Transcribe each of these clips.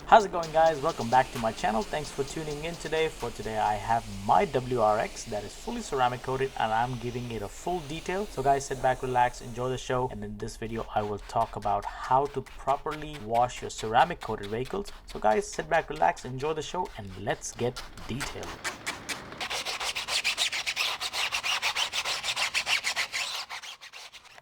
How's it going, guys? Welcome back to my channel. Thanks for tuning in today. For today I have my WRX that is fully ceramic coated and I'm giving it a full detail. So guys, sit back, relax, enjoy the show, and in this video I will talk about how to properly wash your ceramic coated vehicles. So guys, sit back, relax, enjoy the show, and let's get detailed.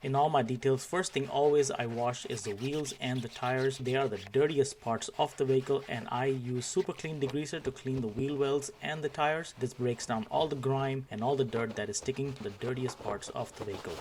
In all my details, first thing always I wash is the wheels and the tires. They are the dirtiest parts of the vehicle, and I use super clean degreaser to clean the wheel wells and the tires. This breaks down all the grime and all the dirt that is sticking to the dirtiest parts of the vehicle.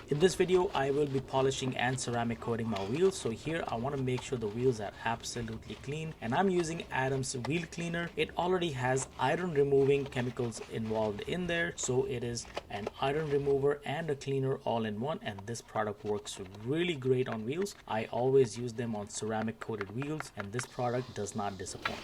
In this video, I will be polishing and ceramic coating my wheels. So here I want to make sure the wheels are absolutely clean, and I'm using Adam's wheel cleaner. It already has iron removing chemicals involved in there, so it is an iron remover and a cleaner all in one, and this product works really great on wheels. I always use them on ceramic coated wheels, and this product does not disappoint.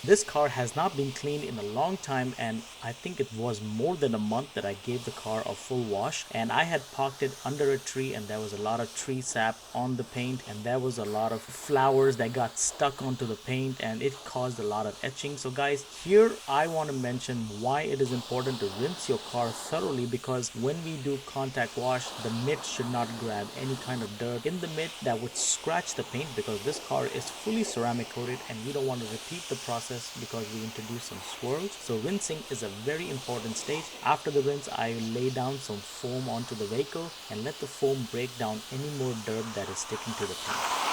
This car has not been cleaned in a long time, and I think it was more than a month that I gave the car a full wash, and I had parked it under a tree and there was a lot of tree sap on the paint, and there was a lot of flowers that got stuck onto the paint and it caused a lot of etching. So guys, here I want to mention why it is important to rinse your car thoroughly, because when we do contact wash, the mitt should not grab any kind of dirt in the mitt that would scratch the paint, because this car is fully ceramic coated and we don't want to repeat the process because we introduce some swirls. So rinsing is a very important stage. After the rinse, I lay down some foam onto the vehicle and let the foam break down any more dirt that is sticking to the paint.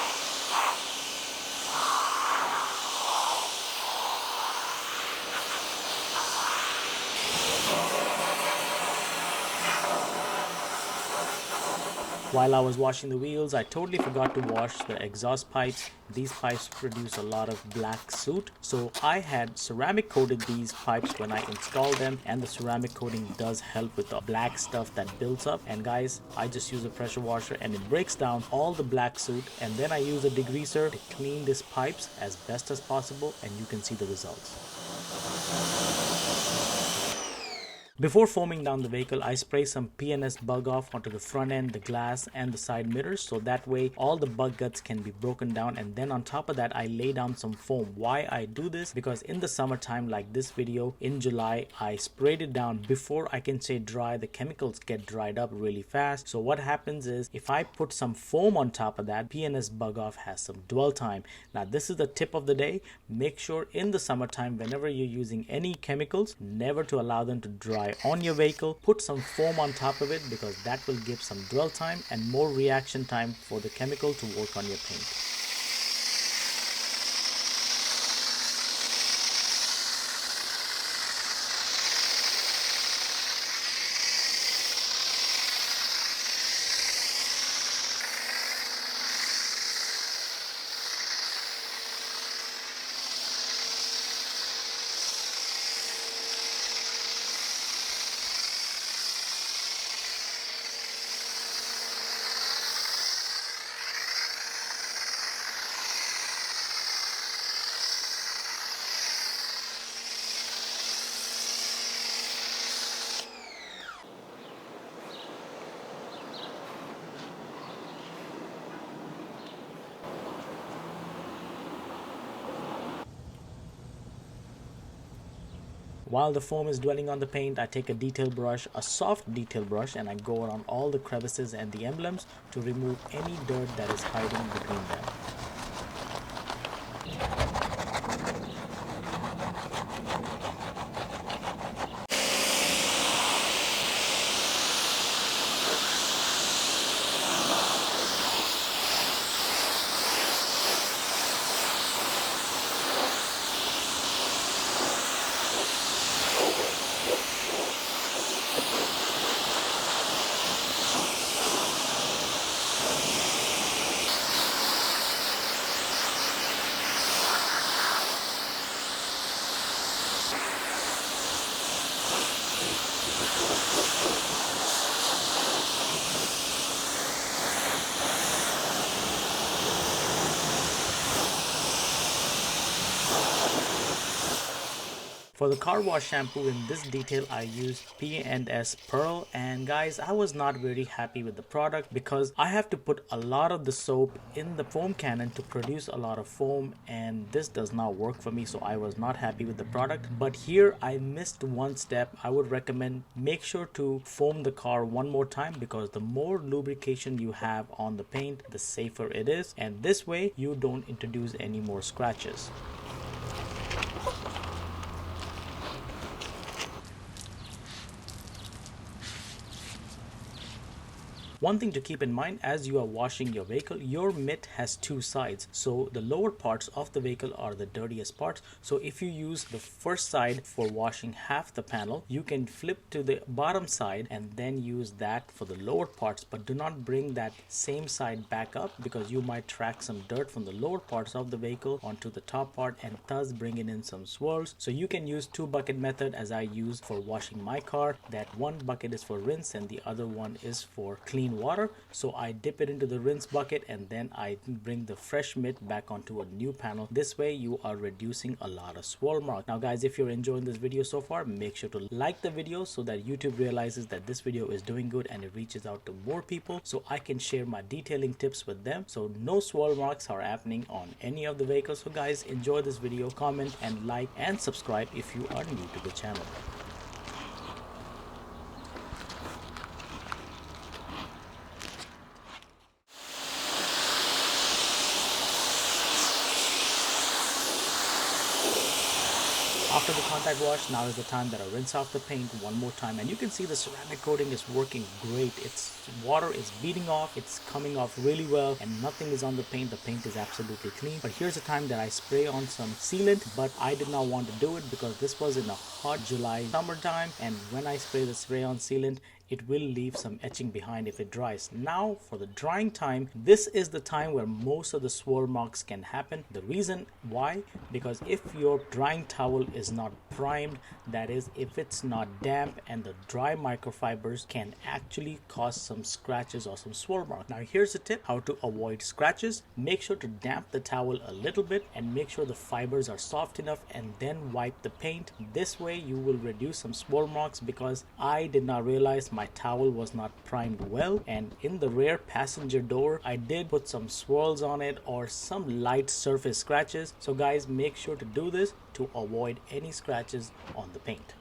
While I was washing the wheels, I totally forgot to wash the exhaust pipes. These pipes produce a lot of black soot. So I had ceramic coated these pipes when I installed them, and the ceramic coating does help with the black stuff that builds up. And guys, I just use a pressure washer and it breaks down all the black soot, and then I use a degreaser to clean these pipes as best as possible, and you can see the results. Before foaming down the vehicle, I spray some PNS bug off onto the front end, the glass, and the side mirrors, so that way all the bug guts can be broken down. And then on top of that, I lay down some foam. Why I do this? Because in the summertime, like this video in July, I sprayed it down before I can say dry. The chemicals get dried up really fast. So what happens is, if I put some foam on top of that, PNS bug off has some dwell time. Now this is the tip of the day. Make sure in the summertime, whenever you're using any chemicals, never to allow them to dry on your vehicle. Put some foam on top of it, because that will give some dwell time and more reaction time for the chemical to work on your paint. While the foam is dwelling on the paint, I take a detail brush, a soft detail brush, and I go around all the crevices and the emblems to remove any dirt that is hiding between them. For the car wash shampoo in this detail, I used P&S Pearl, and guys, I was not very happy with the product because I have to put a lot of the soap in the foam cannon to produce a lot of foam, and this does not work for me, so I was not happy with the product. But here I missed one step. I would recommend make sure to foam the car one more time, because the more lubrication you have on the paint, the safer it is, and this way you don't introduce any more scratches. One thing to keep in mind as you are washing your vehicle, your mitt has two sides. So the lower parts of the vehicle are the dirtiest parts. So if you use the first side for washing half the panel, you can flip to the bottom side and then use that for the lower parts. But do not bring that same side back up, because you might track some dirt from the lower parts of the vehicle onto the top part and thus bringing in some swirls. So you can use two bucket method as I use for washing my car. That one bucket is for rinse and the other one is for clean water. So I dip it into the rinse bucket and then I bring the fresh mitt back onto a new panel. This way you are reducing a lot of swirl marks. Now guys, if you're enjoying this video so far, make sure to like the video so that YouTube realizes that this video is doing good and it reaches out to more people, so I can share my detailing tips with them, so no swirl marks are happening on any of the vehicles. So guys, enjoy this video, comment and like and subscribe if you are new to the channel. After the contact wash, now is the time that I rinse off the paint one more time, and you can see the ceramic coating is working great. Its water is beating off, it's coming off really well, and nothing is on the paint. The paint is absolutely clean. But here's the time that I spray on some sealant, but I did not want to do it because this was in a hot July summertime, and when I spray the spray on sealant, it will leave some etching behind if it dries. Now for the drying time, this is the time where most of the swirl marks can happen. The reason why, because if your drying towel is not primed, that is if it's not damp, and the dry microfibers can actually cause some scratches or some swirl marks. Now here's a tip how to avoid scratches. Make sure to damp the towel a little bit and make sure the fibers are soft enough, and then wipe the paint. This way you will reduce some swirl marks, because I did not realize my towel was not primed well, and in the rear passenger door I did put some swirls on it or some light surface scratches. So guys, make sure to do this to avoid any scratches on the paint.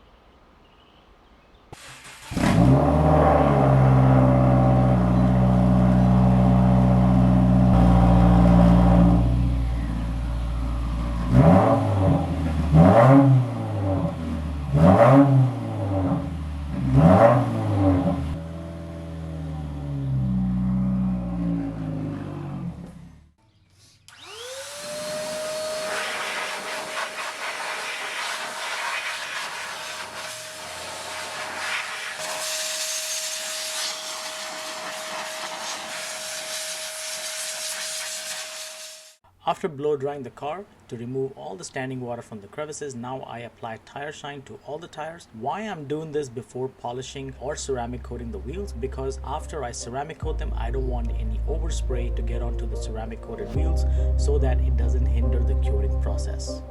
After blow drying the car to remove all the standing water from the crevices, now I apply tire shine to all the tires. Why I'm doing this before polishing or ceramic coating the wheels? Because after I ceramic coat them, I don't want any overspray to get onto the ceramic coated wheels, so that it doesn't hinder the curing process.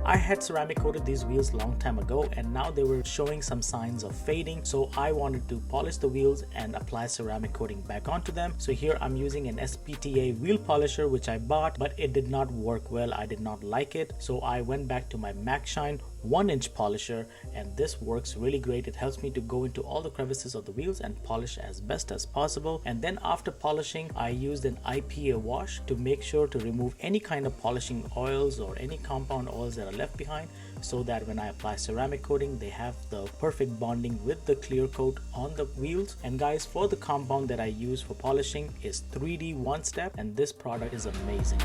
I had ceramic coated these wheels long time ago, and now they were showing some signs of fading, so I wanted to polish the wheels and apply ceramic coating back onto them. So here I'm using an SPTA wheel polisher which I bought, but it did not work well. I did not like it, so I went back to my Max Shine 1-inch polisher, and this works really great. It helps me to go into all the crevices of the wheels and polish as best as possible. And then after polishing, I used an IPA wash to make sure to remove any kind of polishing oils or any compound oils that are left behind, so that when I apply ceramic coating, they have the perfect bonding with the clear coat on the wheels. And guys, for the compound that I use for polishing is 3D One Step, and this product is amazing.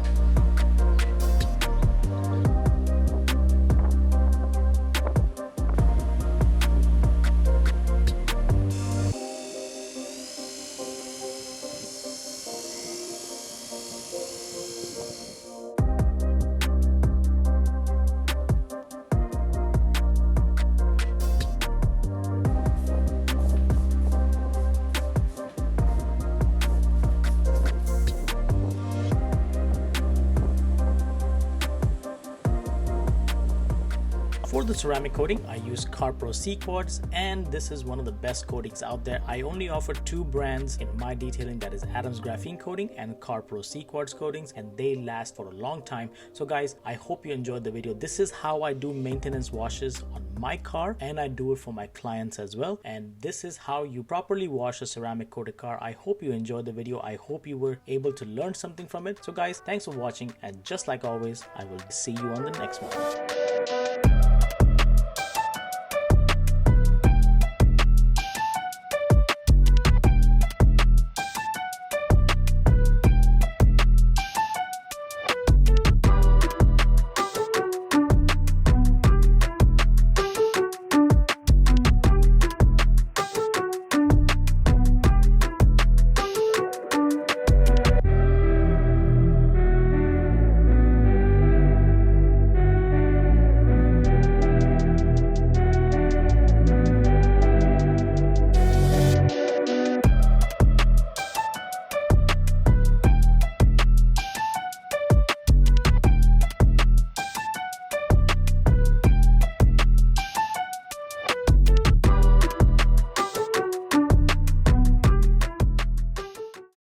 the ceramic coating, I use CarPro C Quartz, and this is one of the best coatings out there. I only offer two brands in my detailing, that is Adams Graphene Coating and CarPro C Quartz coatings, and they last for a long time. So guys, I hope you enjoyed the video. This is how I do maintenance washes on my car, and I do it for my clients as well. And this is how you properly wash a ceramic coated car. I hope you enjoyed the video. I hope you were able to learn something from it. So guys, thanks for watching, and just like always, I will see you on the next one.